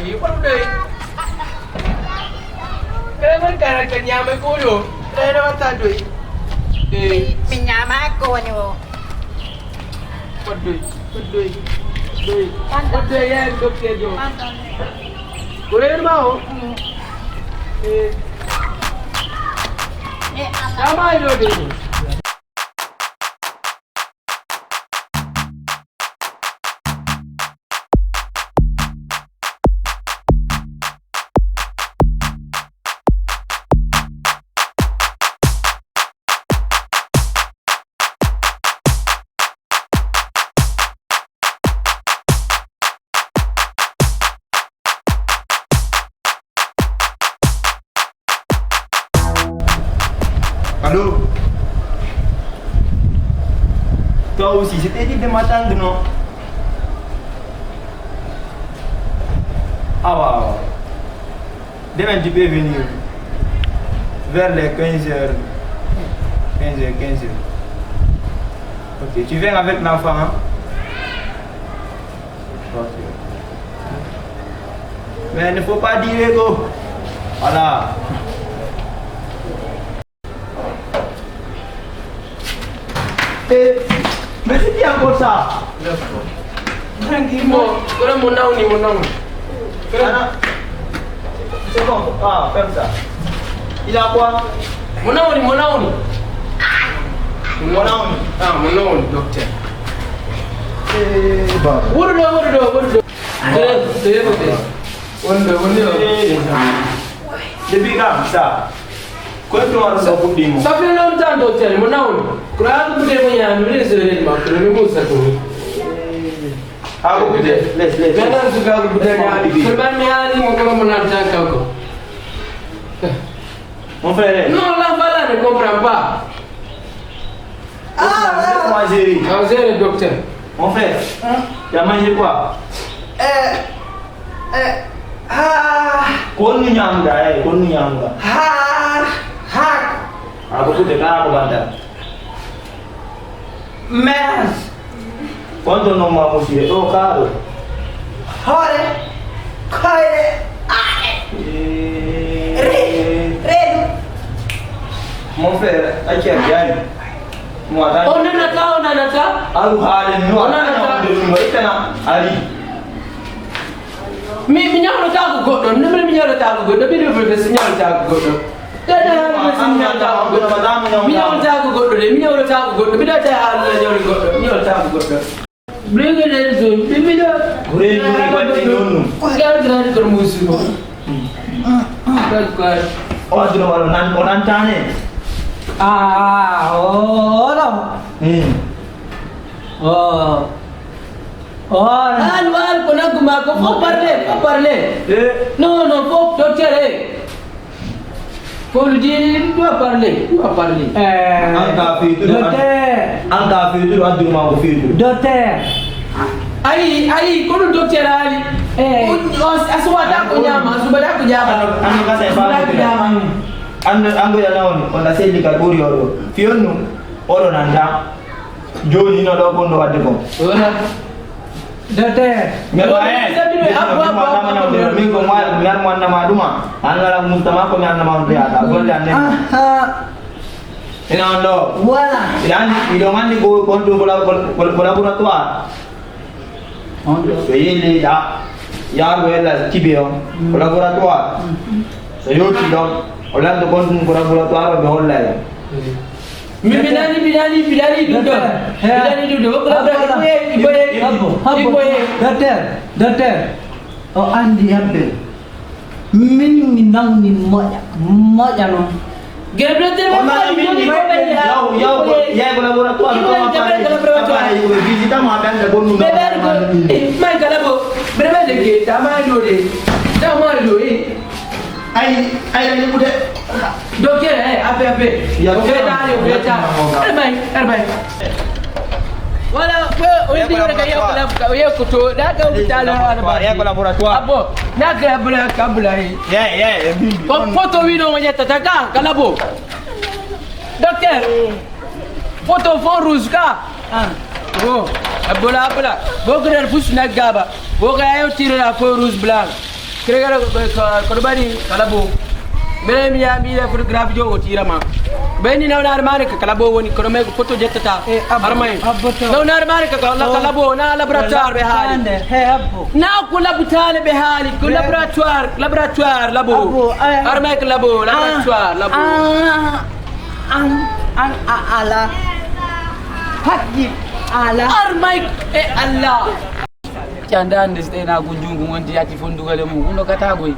sih, apa udah? Kenapa cara kenyama kulo? Ada mata doi. Menyama aku ni. Pedui. Pedui ya, dokter jo. Boleh mau? Sama itu dulu. Allô? Toi aussi, je t'ai dit de m'attendre, non? Ah ouais. Demain, tu peux venir. Vers les 15h. 15h. Ok, tu viens avec l'enfant, hein? Ok. Mais il ne faut pas dire ego. Voilà. Mais c'est qui encore ça? Tranquillement. Kalau mau naon. C'est bon, ferme ça. Il a quoi? Mau naon. Mau naon, dokter. Waduh. Depuis quand ça? Quoi tu as fait? Ça fait longtemps, docteur. Mon nom. Quand vous devez y aller, je vais vous dire. Ah, vous laisse. Maintenant, je vais vous dire. Je vais vous dire. Mon frère. Non, l'enfant là ne comprend pas. Laisse-moi gérer. Gérer, docteur. Mon frère, tu as mangé quoi? Kon nyamda. Aku tu dengar apa kata? Mas. Quando não vamos ir, caro. Hore. Kore. Redo. Mon frère, aqui é Diane. Oh, nanata. Alu halen no. Ali. Mi nyalo ta ko goddo, nemre mi nyalo ta ko goddo, bi do be si nyalo ta ko goddo. Dada mi nyalo ta ko goddo. Mi nyalo ta ko goddo, mi nyalo ta ko goddo, bi da ta Allah nyalo goddo, mi nyalo ta ko goddo. Brega le zo, bi do. Gure ko ti nonu. Gar gran ko musu. Ka. Oh, dulu malu nan tane. Al kona guma ko parler. Non, faut docteur. Faut lui dire, doit parler. Anta fi dulu adu ma ko fi dulu. Docteur. Ai, kono docteur ali. Aswata ko nyama, subada ko nyama. Anu ka sai ba. Ando ya naoni, onda sai lika gori oro. Fionu oro nanda. Joni no do bondo wadde ko. Docteur. Minggu mal biar mau nama duma. Angala mustama ko nyan nama on riata. Golle ande. Ina ondo. Wala. Yani idongan ni ko kontu laboratoire. Ondo. So yele ya wela kibeo laboratoire. So yo tidom olando kontu laboratoire be holla. Bilali duduk. Docteur. Oh andi abel. Min minang ni moja no. Gabriel Ya laboratoire ko apa visita ma ben de bonu. Mai kalabo. Breve de ke tamai do de. Tamai do Ai ni bude. Dokter ape. Ya beta. Erbai. Wala ko ndi ya kuto da ka utalo ana ba. Ya laboratoire. Abo, na ka kabula hii. Ya. Foto wino mwenye tataka kalabo. Dokter. Foto fon ruzka. Abola. Bogrer fus na gaba. Boga ayo tire la fo ruz blanc. kira ko bari kala bo bere mi ya mi photographe jo tira ma beni na na mare ka kala bo woni ko me photo jettata armay no na mare ka kala bo na laboratoire be hali na ko labutale be hali ko laboratoire labo armay ka labo laboratoire labo an ala haji ala armay e Allah canda ande stena kunjungu ngonti yati fondugale mu kuno katagoy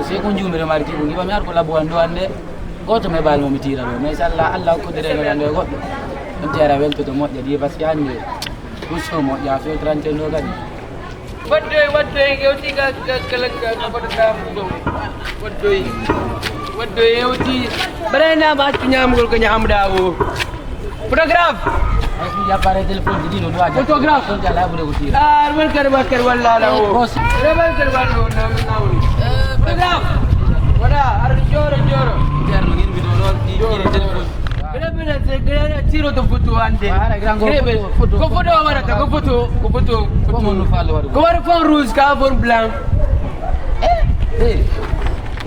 se kunjungu mere marti ko ngiba mi ar ko labo ando ande goto me bal mo mitira do mais Allah ko dere no ande goddo on tera welto to modja di parce que ande so modja fe 30 no gadi wadde yewti ga kala ko photographe do wadde yewti barena ma nyamgol ko nyamda o photographe Asli ya pare telepon jadi no aja. Photograph kon jala bude gutir. Arman kar walla la o. Rebel kar wallo na nauni. Photograph. Wala ar joro. Biar mungkin video lo di telepon. Rebel se gara tiro to foto ande. Rebel ko foto wara ka ko foto. Ko no falo waru. Ko war fond rouge ka fond blanc.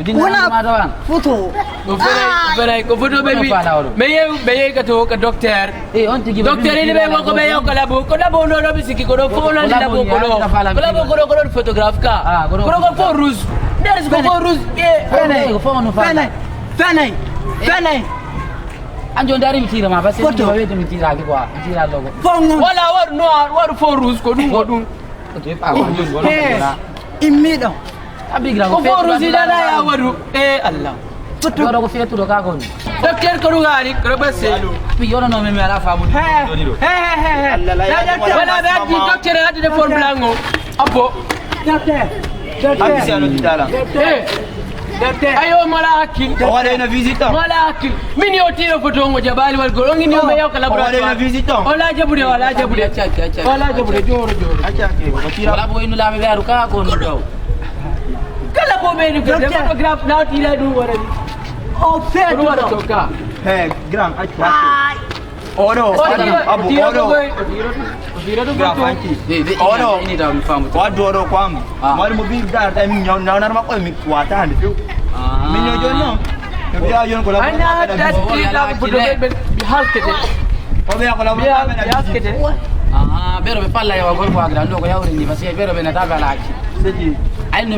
Wala madawan. foto Berai ko foto baby. Meye ka to ka docteur. On tigi Docteur ni be ko be yo ko labo no bisiki ko do fo na labo ko do. Ko labo ko photographe ka. Ko fond rouge. There's go fond rouge. Ko fo no fala. Fenai Anjo ndari mitira ma basi ko wete mitira ke kwa. Mitira logo. Wala war noir war fond rouge ko dum. Ko te pa ko ngora. immido Abigra ko fond rouge dala ya waru. Allah. Yoro ko fetu do ka kon. Docteur ko rugani ko basse. Pi yoro no me ala famu. Wala be di docteur ati de fond blanc o. Abo. Abisi ano kitala. Ayo mala hakil. Wala na visita. Mala hakil. Mini otiro photo ngo jabali wal go ngi no me yaw kala Wala na visita. Wala jabude Acha. Wala jabude joro. Acha ke batira. Wala boy no la me veru ka kon do. Kala bo be ni ko photograph na tira du wara. o fedo Wara toka. Gram acha. Oro. Abu oro. Otiro du Gram photo. anti. Oro ini da mfamu. Wadu oro kwangu. Mwali mo big dar ta mi na ma ko mi kwata hande tu. Mi nyo jono. Bi ayon ko la. Ana that tira photo be halkete. O be ko la. Bi halkete. Bero be palla ya gol kwa grando ko yawri ni basi bero be na ta bala aki. Seji. Ay no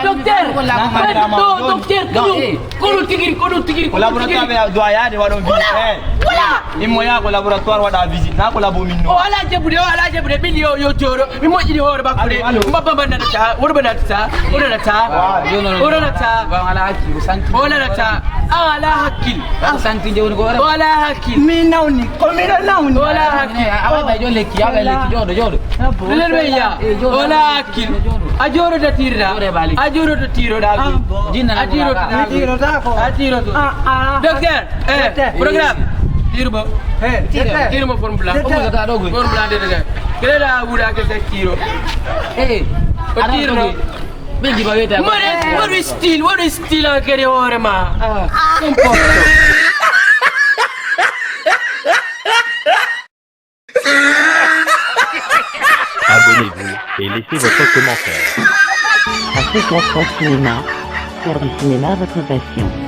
Docteur. Kono tigiri. Collaborateur be do ayade wado visite. Wala. Imo ya collaboratoire wada visite na ko labo minno. Wala jabude bil yo joro. Mi mo jidi hore bakure. Mbaba banda ta. Wala ta. ba ala aki ko santi. Wala ta. Ala hakil. Santi je ko wala. Wala hakil. mi nawni ko mi nawni Wala hakil. Aba ba jo lekki jodo. Bilal beya. Wala hakil. Ajoro da tirda. Ajoro da tiro da. Jinna na Ajiro tiro da ko Atiro tu. Docteur, programme. Tiro bo. Tiro mo form blanc. Ko mo ta dogo. Form blanc de de. Kele la wuda ke se tiro. Tiro Bendi ba weta. What is still a kere hore ma. Comporto. Abonnez-vous et laissez votre commentaire. Africaprodcinema. Faire du cinéma votre passion.